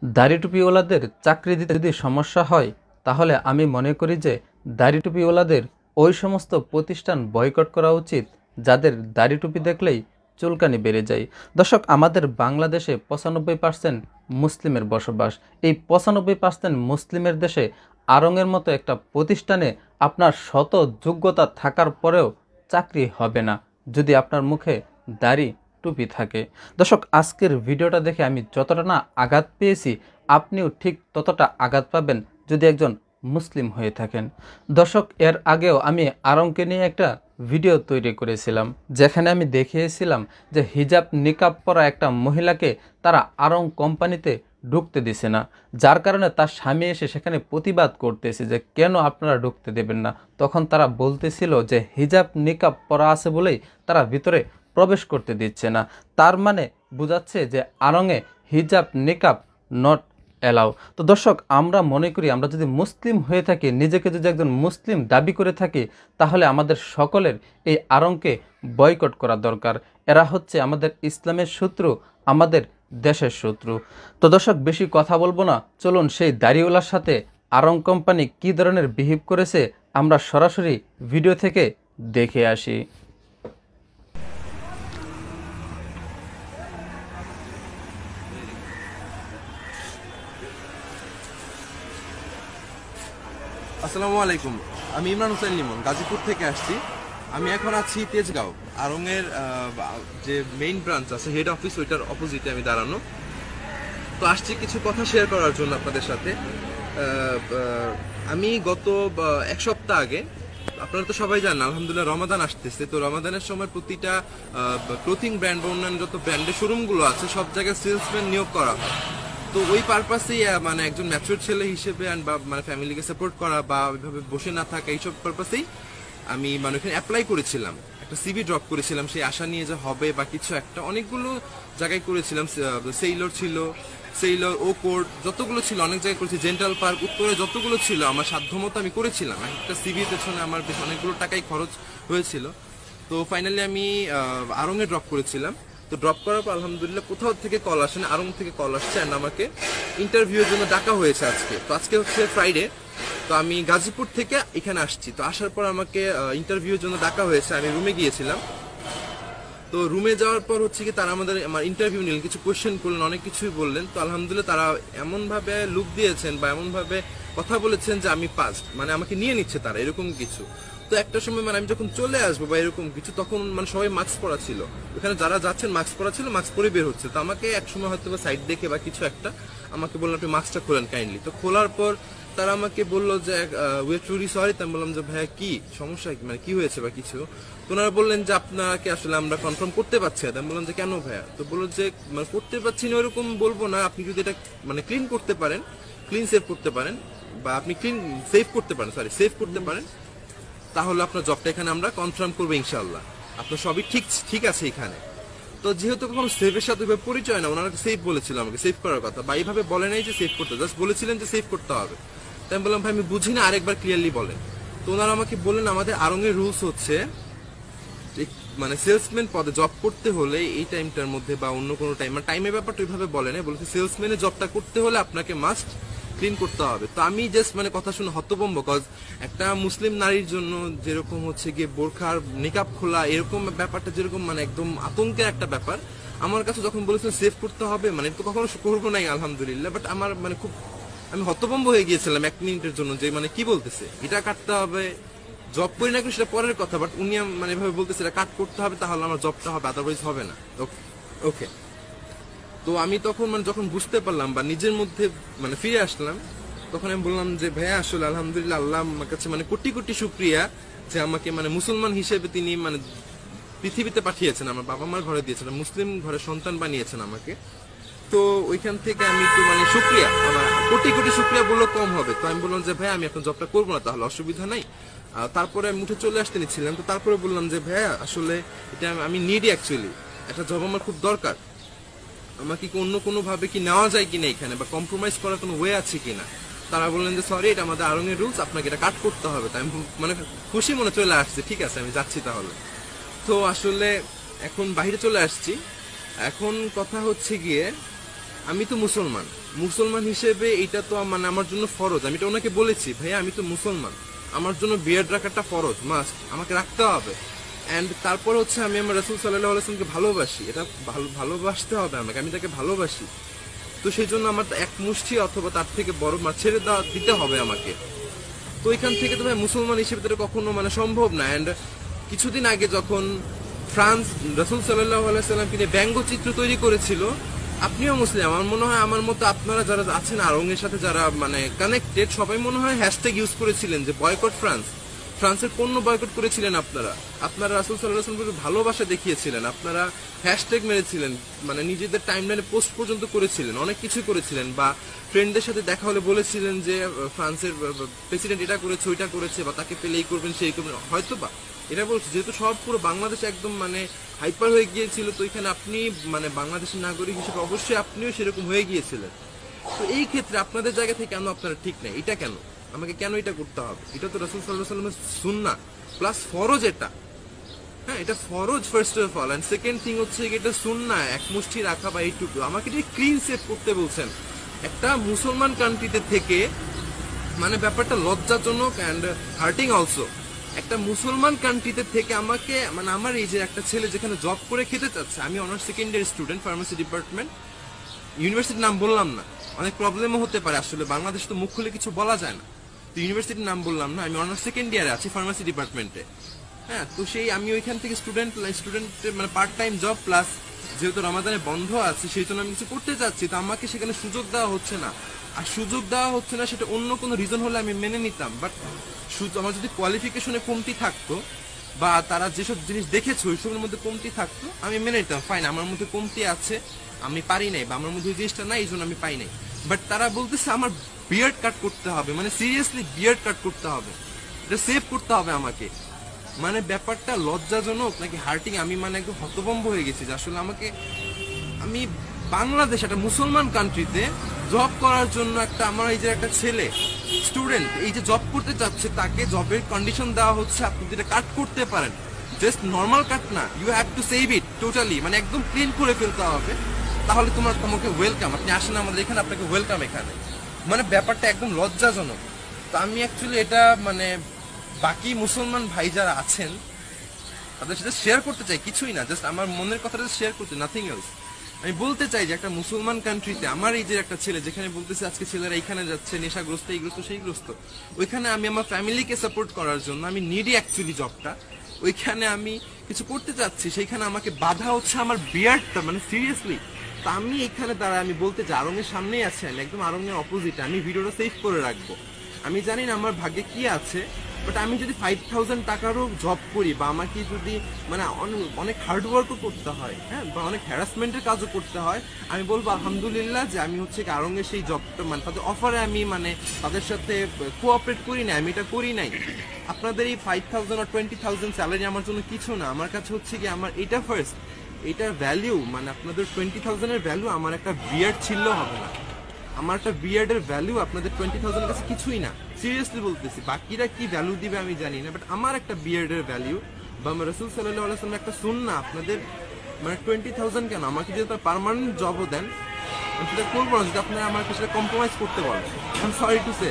দাড়ি টুপিওয়ালাদের চাকরি দিতে যদি সমস্যা হয় তাহলে আমি মনে করি যে দাড়ি টুপিওয়ালাদের ওই সমস্ত প্রতিষ্ঠান বয়কট করা উচিত যাদের দাড়ি টুপি দেখলেই চুলকানি বেড়ে যায়। দর্শক, আমাদের বাংলাদেশে 95% মুসলিমের বসবাস। এই 95% মুসলিমের দেশে আড়ংয়ের মতো একটা প্রতিষ্ঠানে আপনার শত যোগ্যতা থাকার পরেও চাকরি হবে না যদি আপনার মুখে দাড়ি টুপি থাকে। দর্শক, আজকের ভিডিওটা দেখে আমি যতটা না আঘাত পেয়েছি আপনিও ঠিক ততটা আঘাত পাবেন যদি একজন মুসলিম হয়ে থাকেন। দর্শক, এর আগেও আমি আড়ংকে নিয়ে একটা ভিডিও তৈরি করেছিলাম যেখানে আমি দেখিয়েছিলাম যে হিজাব নিকাব পরা একটা মহিলাকে তারা আড়ং কোম্পানিতে ঢুকতে দিছে না, যার কারণে তার স্বামী এসে সেখানে প্রতিবাদ করতেছে যে কেন আপনারা ঢুকতে দেবেন না। তখন তারা বলতেছিল যে হিজাব নিকাব পরা আছে বলেই তারা ভিতরে প্রবেশ করতে দিচ্ছে না। তার মানে বোঝাচ্ছে যে আড়ংয়ে হিজাব নিকাব নট অ্যালাউ। তো দর্শক, আমরা মনে করি আমরা যদি মুসলিম হয়ে থাকি, নিজেকে যদি একজন মুসলিম দাবি করে থাকি, তাহলে আমাদের সকলের এই আড়ংকে বয়কট করা দরকার। এরা হচ্ছে আমাদের ইসলামের শত্রু, আমাদের দেশের শত্রু। তো দর্শক, বেশি কথা বলবো না, চলুন সেই দাড়িওয়ালার সাথে আড়ং কোম্পানি কী ধরনের বিহেভ করেছে আমরা সরাসরি ভিডিও থেকে দেখে আসি। আসসালামু আলাইকুম, আমি ইমরান হোসেন লিমন গাজীপুর থেকে আসছি। আমি এখন আছি তেজগাঁও আড়ংয়ের যে মেইন ব্রাঞ্চ আছে, হেড অফিস, ওইটার অপোজিটে আমি দাঁড়ানো। তো আসছি কিছু কথা শেয়ার করার জন্য আপনাদের সাথে। আমি গত এক সপ্তাহ আগে, আপনারা তো সবাই জানেন আলহামদুলিল্লাহ রমাদান আসতেছে, তো রমাদানের সময় প্রতিটা ক্লোথিং ব্র্যান্ড বা অন্যান্য যত ব্র্যান্ডের শোরুমগুলো আছে সব জায়গায় সেলসম্যান নিয়োগ করা হয়। তো ওই পারপাসেই মানে একজন ম্যাচিউর ছেলে হিসেবে বা মানে ফ্যামিলিকে সাপোর্ট করা বা ওইভাবে বসে না থাকা, এইসব পারপাসেই আমি মানে ওখানে অ্যাপ্লাই করেছিলাম, একটা সিভি ড্রপ করেছিলাম সেই আশা নিয়ে যে হবে বা কিছু একটা। অনেকগুলো জায়গায় করেছিলাম, সেইলর ছিল, সেইলর, ও কোর্ট, যতগুলো ছিল অনেক জায়গায় করেছি, জেন্টাল পার্ক, উত্তরে যতগুলো ছিল আমার সাধ্যমতো আমি করেছিলাম। একটা সিভির পেছনে আমার বেশ অনেকগুলো টাকাই খরচ হয়েছিল। তো ফাইনালি আমি আড়ংয়ে ড্রপ করেছিলাম। তো ড্রপ করার পর আলহামদুলিল্লাহ কোথাও থেকে কল আসে না, আড়ং থেকে কল আসছে অ্যান্ড আমাকে ইন্টারভিউয়ের জন্য ডাকা হয়েছে আজকে। তো আজকে হচ্ছে ফ্রাইডে, তো আমি গাজীপুর থেকে এখানে আসছি। তো আসার পর আমাকে ইন্টারভিউয়ের জন্য ডাকা হয়েছে, আমি রুমে গিয়েছিলাম। তো রুমে যাওয়ার পর হচ্ছে কি তারা আমার ইন্টারভিউ নিলেন, কিছু কোয়েশ্চেন করলেন, অনেক কিছুই বললেন। তো আলহামদুলিল্লাহ তারা এমনভাবে লুক দিয়েছেন বা এমনভাবে কথা বলেছেন যে আমি পাস্ট, মানে আমাকে নিয়ে নিচ্ছে তারা, এরকম কিছু। তো একটা সময় মানে আমি যখন চলে আসবো বা এরকম কিছু, তখন মানে সবাই মাস্ক পরা ছিল, ওখানে যারা যাচ্ছেন মাস্ক পরা ছিল, মাস্ক পরে বের হচ্ছে। তো আমাকে এক সময় হয়তো বা সাইড দেখে বা কিছু একটা আমাকে বললাম আপনি মাস্কটা খোলেন কাইন্ডলি। তো খোলার পর তারা আমাকে বললো যে উই আর ট্রুলি সরি। আমি বললাম যে ভাইয়া কি সমস্যা, মানে কি হয়েছে বা কিছু। তো ওনারা বললেন যে আপনাকে আসলে আমরা কনফার্ম করতে পারছি না। আমি বললাম যে কেন ভাইয়া? তো বললো যে মানে করতে পারছি না ওরকম বলবো না, আপনি যদি এটা মানে ক্লিন করতে পারেন, ক্লিন সেভ করতে পারেন, বা আপনি ক্লিন সেভ করতে পারেন, সরি সেভ করতে পারেন, তাহলে আপনার জবটা এখানে আমরা কনফার্ম করবো ইনশাল্লাহ, আপনার সবই ঠিক আছে এখানে। তো যেহেতু কখনো সেভের সাথে পরিচয় না, ওনারা সেভ বলেছিল আমাকে, সেভ করার কথা, বা এইভাবে বলে নাই যে সেভ করতে, জাস্ট বলেছিলেন যে সেভ করতে হবে। তাই আমি বললাম ভাই আমি বুঝি না, আরেকবার ক্লিয়ারলি বলেন। তো ওনারা আমাকে বললেন আমাদের আড়ংয়ের রুলস হচ্ছে মানে সেলসম্যান পদে জব করতে হলে এই টাইমটার মধ্যে বা অন্য কোনো টাইম, মানে টাইমের ব্যাপারটা ওইভাবে বলে না, বলছে সেলসম্যানের জবটা করতে হলে আপনাকে মাস্ট ক্লিন করতে হবে। তো আমি জাস্ট মানে কথা শুনে হতভম্ব, কজ একটা মুসলিম নারীর জন্য যেরকম হচ্ছে গিয়ে বোরখার নিকাব খোলা, এরকম ব্যাপারটা যেরকম মানে একদম আতঙ্কের একটা ব্যাপার, আমার কাছে যখন বলেছেন সেভ করতে হবে, মানে তো কখনো করবো নাই আলহামদুলিল্লাহ, বাট আমার মানে খুব আমি হতভম্ব হয়ে গিয়েছিলাম এক মিনিটের জন্য, যে মানে কি বলতেছে, এটা কাটতে হবে, জব করি না সেটা পরের কথা, বাট উনি মানে এভাবে বলতেছে এটা কাট করতে হবে, তাহলে আমার জবটা হবে, আদারওয়াইজ হবে না। ওকে। তো আমি তখন মানে যখন বুঝতে পারলাম বা নিজের মধ্যে মানে ফিরে আসলাম, তখন আমি বললাম যে ভাইয়া আসলে আলহামদুলিল্লাহ আল্লাহ আমার কাছে মানে কোটি কোটি শুকরিয়া যে আমাকে মানে মুসলমান হিসেবে তিনি মানে পৃথিবীতে পাঠিয়েছেন, আমার বাবা মার ঘরে দিয়েছেন, মুসলিম ঘরে সন্তান বানিয়েছেন আমাকে। তো ওইখান থেকে আমি একটু মানে শুকরিয়া, আমার কোটি কোটি শুকরিয়া বললেও কম হবে। তো আমি বললাম যে ভাইয়া আমি এখন জবটা করবো না, তাহলে অসুবিধা নাই। তারপরে আমি উঠে চলে আসতে নিচ্ছিলাম। তো তারপরে বললাম যে ভাইয়া আসলে এটা আমি নিডি, অ্যাকচুয়ালি একটা জব আমার খুব দরকার, আমাকে কি অন্য কোনো ভাবে কি নেওয়া যায় কিনা এখানে, বা কম্প্রোমাইজ করার কোনো ওয়ে আছে কিনা। তারা বললেন যে সরি, এটা আমাদের আড়ংয়ের রুলস, আপনাকে এটা কাট করতে হবে। তাই আমি মানে খুশি মনে চলে আসছে, ঠিক আছে আমি যাচ্ছি তাহলে। তো আসলে এখন বাইরে চলে আসছি। এখন কথা হচ্ছে গিয়ে আমি তো মুসলমান, মুসলমান হিসেবে এটা তো মানে আমার জন্য ফরজ। আমি তো ওনাকে বলেছি, ভাইয়া আমি তো মুসলমান, আমার জন্য বিয়ার্ড রাখাটা ফরজ, মাস্ট, আমাকে রাখতে হবে। অ্যান্ড তারপর হচ্ছে আমি আমার রাসূল সাল্লাল্লাহু আলাইহি ওয়াসাল্লামকে ভালোবাসি, এটা ভালোবাসতে হবে আমাকে, আমি তাকে ভালোবাসি। তো সেই জন্য আমার এক মুষ্টি অথবা তার থেকে বড় মাছ ছেড়ে দিতে হবে আমাকে। তো এখান থেকে তো ভাই মুসলমান হিসেবে তো কখনো মানে সম্ভব না। অ্যান্ড কিছুদিন আগে যখন ফ্রান্স রাসূল সাল্লাল্লাহু আলাইহি ওয়াসাল্লামকে নিয়ে ব্যঙ্গচিত্র তৈরি করেছিল, আপনিও মুসলিম, আমার মনে হয় আমার মতো আপনারা যারা আছেন আরঙের সাথে যারা মানে কানেক্টেড, সবাই মনে হয় হ্যাশট্যাগ ইউজ করেছিলেন যে বয়কট ফ্রান্স, ফ্রান্সের পণ্য বয়কট করেছিলেন আপনারা রাসূল সাল্লাল্লাহু আলাইহি ওয়াসাল্লামকে ভালোবাসা দেখিয়েছিলেন, আপনারা হ্যাশট্যাগ মেরেছিলেন, মানে নিজেদের টাইমলাইনে পোস্ট পর্যন্ত করেছিলেন, অনেক কিছু করেছিলেন, বা ফ্রেন্ডদের সাথে দেখা হলে বলেছিলেন যে ফ্রান্সের প্রেসিডেন্ট এটা করেছে ওইটা করেছে, বা তাকে পেলে এই করবেন সেই করবেন, হয়তো বা এটা বলছি। যেহেতু সব পুরো বাংলাদেশ একদম মানে হাইপার হয়ে গিয়েছিল, তো এখানে আপনি মানে বাংলাদেশের নাগরিক হিসেবে অবশ্যই আপনিও সেরকম হয়ে গিয়েছিলেন। তো এই ক্ষেত্রে আপনাদের জায়গা থেকে কেন আপনারা ঠিক নেই, এটা কেন আমাকে কেন এটা করতে হবে? এটা তো রাসূল সাল্লাল্লাহু আলাইহি ওয়াসাল্লামের সুন্নাহ প্লাস ফরজ এটা। হ্যাঁ, এটা ফরজ first of all, and second thing হচ্ছে এটা সুন্নাহ, এক মুষ্টি রাখা বা এইটুকু। আমাকে এটা ক্লিন সেভ করতে বলছেন একটা মুসলমান কান্ট্রিতে থেকে, মানে ব্যাপারটা লজ্জাজনক অ্যান্ড হার্টিং অলসো। একটা মুসলমান কান্ট্রিতে থেকে আমাকে মানে আমার এই যে একটা ছেলে যেখানে জব করে খেতে চাচ্ছে, আমি honours second year student, pharmacy department, ইউনিভার্সিটির নাম বললাম না, অনেক প্রবলেমও হতে পারে, আসলে বাংলাদেশ তো মুখ খুলে কিছু বলা যায় না, তো ইউনিভার্সিটির নাম বললাম না, আমি অনার্স সেকেন্ড ইয়ারে আছি ফার্মেসি ডিপার্টমেন্টে। হ্যাঁ, তো সেই আমি ওইখান থেকে স্টুডেন্ট মানে পার্ট টাইম জব প্লাস যেহেতু রমাদানে বন্ধ আছে সেই জন্য আমি কিছু করতে চাচ্ছি, তো আমাকে সেখানে সুযোগ দেওয়া হচ্ছে না। আর সুযোগ দেওয়া হচ্ছে না সেটা অন্য কোনো রিজন হলে আমি মেনে নিতাম, বাট আমার যদি কোয়ালিফিকেশনে কমতি থাকতো বা তারা যেসব জিনিস দেখেছে ওইসবের মধ্যে কমতি থাকতো আমি মেনে নিতাম, ফাইন, আমার মধ্যে কমতি আছে, আমি পারি নাই, বা আমার মধ্যে ওই জিনিসটা নাই এই জন্য আমি পাই নাই। বাট তারা বলতেছে আমার বিয়ার্ড কাট করতে হবে, মানে সিরিয়াসলি বিয়ার্ড কাট করতে হবে, এটা সেভ করতে হবে আমাকে। মানে ব্যাপারটা লজ্জাজনক নাকি হার্টিং, আমি মানে একদম হতভম্ব হয়ে গেছি যে আসলে আমি বাংলাদেশ একটা মুসলমান কান্ট্রিতে জব করার জন্য আমার এই যে একটা ছেলে স্টুডেন্ট এই যে জব করতে চাচ্ছে, তাকে জবের কন্ডিশন দেওয়া হচ্ছে আপনি যেটা কাট করতে পারেন, জাস্ট নর্মাল কাট না, you have to shave it totally, মানে একদম ক্লিন করে ফেলতে হবে, তাহলে তোমাকে ওয়েলকাম, আপনি আসেন আমাদের এখানে, আপনাকে ওয়েলকাম এখানে। মানে ব্যাপারটা একদম লজ্জাজনক। তো আমি অ্যাকচুয়ালি এটা মানে বাকি মুসলমান ভাই যারা আছেন তাদের সাথে শেয়ার করতে চাই, কিছুই না, জাস্ট আমার মনের কথাটা শেয়ার করতে, নাথিং এলস। আমি বলতে চাই যে একটা মুসলমান কান্ট্রিতে আমার এই যে একটা ছেলে যেখানে বলতেছে আজকে ছেলেরা এইখানে যাচ্ছে নেশাগ্রস্ত এইগ্রস্ত সেইগ্রস্ত, ওইখানে আমি আমার ফ্যামিলিকে সাপোর্ট করার জন্য আমি নিডি অ্যাকচুয়ালি জবটা, ওইখানে আমি কিছু করতে চাচ্ছি, সেইখানে আমাকে বাধা হচ্ছে আমার বিয়ার্ডটা, মানে সিরিয়াসলি। তা আমি এখানে আমি বলতে চাই আরঙের সামনেই আছে, আমি একদম আরঙের অপোজিটে, আমি ভিডিওটা সেভ করে রাখবো। আমি জানি না আমার ভাগ্যে কি আছে, বাট আমি যদি 5000 টাকারও জব করি বা আমাকে যদি মানে অনেক হার্ড ওয়ার্কও করতে হয়, হ্যাঁ, বা অনেক হ্যারাসমেন্টের কাজও করতে হয়, আমি বলবো আলহামদুলিল্লাহ যে আমি হচ্ছে আরঙের সেই জবটা মানে তাদের অফারে আমি মানে তাদের সাথে কোঅপারেট করি নাই, আমি এটা করি নাই। আপনাদের এই 5000 আর 20,000 স্যালারি আমার জন্য কিছু না, আমার কাছে হচ্ছে কি আমার এটা ফার্স্ট, এটার ভ্যালু মানে আপনাদের 20,000 এর ভ্যালু আমার একটা বিয়ার্ড ছিললেও হবে না, আমার একটা বিয়ার্ডের ভ্যালু আপনাদের 20,000 কাছে কিছুই না, সিরিয়াসলি বলতেছি। বাকিরা কি ভ্যালু দিবে আমি জানি না, বাট আমার একটা বিয়ার্ডের ভ্যালু বা আমার রাসূল সাল্লাল্লাহু আলাইহি ওয়াসাল্লাম একটা সুন্নাহ, আপনাদের মানে 20,000 কেন, আমাকে যদি পার্মানেন্ট জবও দেন আমি সেটা করবো না যদি আপনারা আমার কাছে কম্প্রোমাইজ করতে বলেন। I am sorry to say,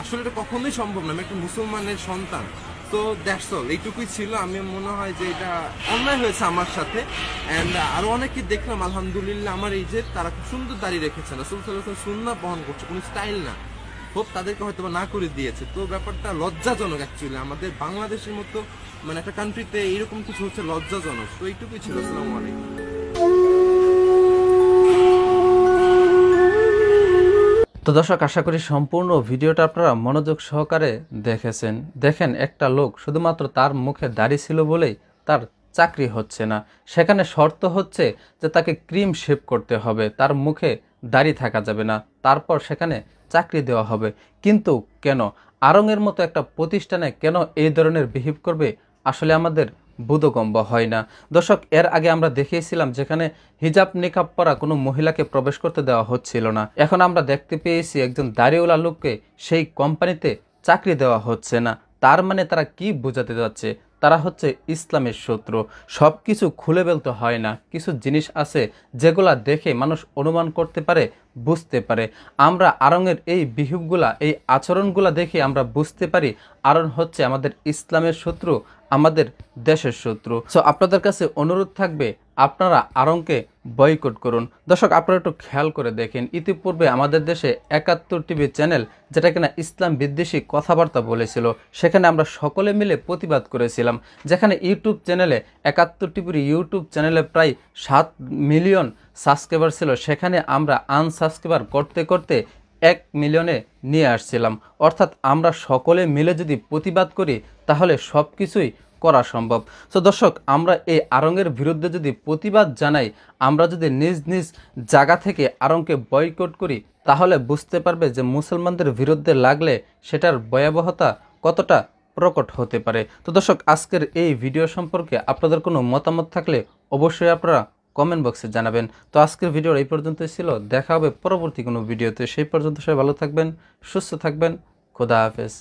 আসলে এটা কখনোই সম্ভব না, আমি একটা মুসলমানের সন্তান। তো দ্যাটস অল, এইটুকুই ছিল। আমি মনে হয় যে এটা অন্যায় হয়েছে আমার সাথে, অ্যান্ড আরো অনেকে দেখলাম আলহামদুলিল্লাহ আমার এই যে তারা খুব সুন্দর দাঁড়িয়ে রেখেছেন, রাসূল সাল্লাল্লাহু আলাইহি ওয়াসাল্লাম সুন্নাহ বহন করছে, কোনো স্টাইল না, হোপ তাদেরকে হয়তো না করে দিয়েছে। তো ব্যাপারটা লজ্জাজনক অ্যাকচুয়ালি, আমাদের বাংলাদেশের মতো মানে একটা কান্ট্রিতে এরকম কিছু হচ্ছে লজ্জাজনক। তো এইটুকুই ছিল। আসসালামু আলাইকুম। তো দর্শক, আশা করি সম্পূর্ণ ভিডিওটা আপনারা মনোযোগ সহকারে দেখেছেন। দেখেন, একটা লোক শুধুমাত্র তার মুখে দাড়ি ছিল বলেই তার চাকরি হচ্ছে না, সেখানে শর্ত হচ্ছে যে তাকে ক্রিম শেভ করতে হবে, তার মুখে দাড়ি থাকা যাবে না, তারপর সেখানে চাকরি দেওয়া হবে। কিন্তু কেন আরঙের মতো একটা প্রতিষ্ঠানে কেন এই ধরনের বিহেভ করবে, আসলে আমাদের বোধগম্য হয় না। দর্শক, এর আগে আমরা দেখিয়েছিলাম যেখানে হিজাব নিকাব পরা কোনো মহিলাকে প্রবেশ করতে দেওয়া হচ্ছিল না, এখন আমরা দেখতে পেয়েছি একজন দাড়িওয়ালা লোককে সেই কোম্পানিতে চাকরি দেওয়া হচ্ছে না। তার মানে তারা কি বোঝাতে যাচ্ছে? তারা হচ্ছে ইসলামের শত্রু। সব কিছু খুলে বলতে হয় না, কিছু জিনিস আছে যেগুলা দেখে মানুষ অনুমান করতে পারে, বুঝতে পারে। আমরা আড়ংয়ের এই বিহেভগুলা, এই আচরণগুলা দেখে আমরা বুঝতে পারি আড়ং হচ্ছে আমাদের ইসলামের শত্রু, আমাদের দেশের শত্রু। সো আপনাদের কাছে অনুরোধ থাকবে আপনারা আড়ংকে বয়কট করুন। দর্শক, আপনারা একটু খেয়াল করে দেখেন, ইতিপূর্বে আমাদের দেশে ৭১ টিভি চ্যানেল, যেটা কিনা ইসলাম বিদ্বেষী কথাবার্তা বলেছিল, সেখানে আমরা সকলে মিলে প্রতিবাদ করেছিলাম। যেখানে ইউটিউব চ্যানেলে ৭১ টিভির ইউটিউব চ্যানেলে প্রায় ৭ মিলিয়ন সাবস্ক্রাইবার ছিল, সেখানে আমরা আনসাবস্ক্রাইবার করতে করতে ১ মিলিয়নে নিয়ে আসছিলাম। অর্থাৎ আমরা সকলে মিলে যদি প্রতিবাদ করি তাহলে সব কিছুই করা সম্ভব। তো দর্শক, আমরা এই আড়ংয়ের বিরুদ্ধে যদি প্রতিবাদ জানাই, আমরা যদি নিজ নিজ জায়গা থেকে আড়ংকে বয়কট করি, তাহলে বুঝতে পারবে যে মুসলমানদের বিরুদ্ধে লাগলে সেটার ভয়াবহতা কতটা প্রকট হতে পারে। তো দর্শক, আজকের এই ভিডিও সম্পর্কে আপনাদের কোনো মতামত থাকলে অবশ্যই আপনারা কমেন্ট বক্সে জানাবেন। তো আজকের ভিডিও এই পর্যন্তই ছিল, দেখা হবে পরবর্তী কোনো ভিডিওতে। সেই পর্যন্ত সবাই ভালো থাকবেন, সুস্থ থাকবেন, খোদা হাফেজ।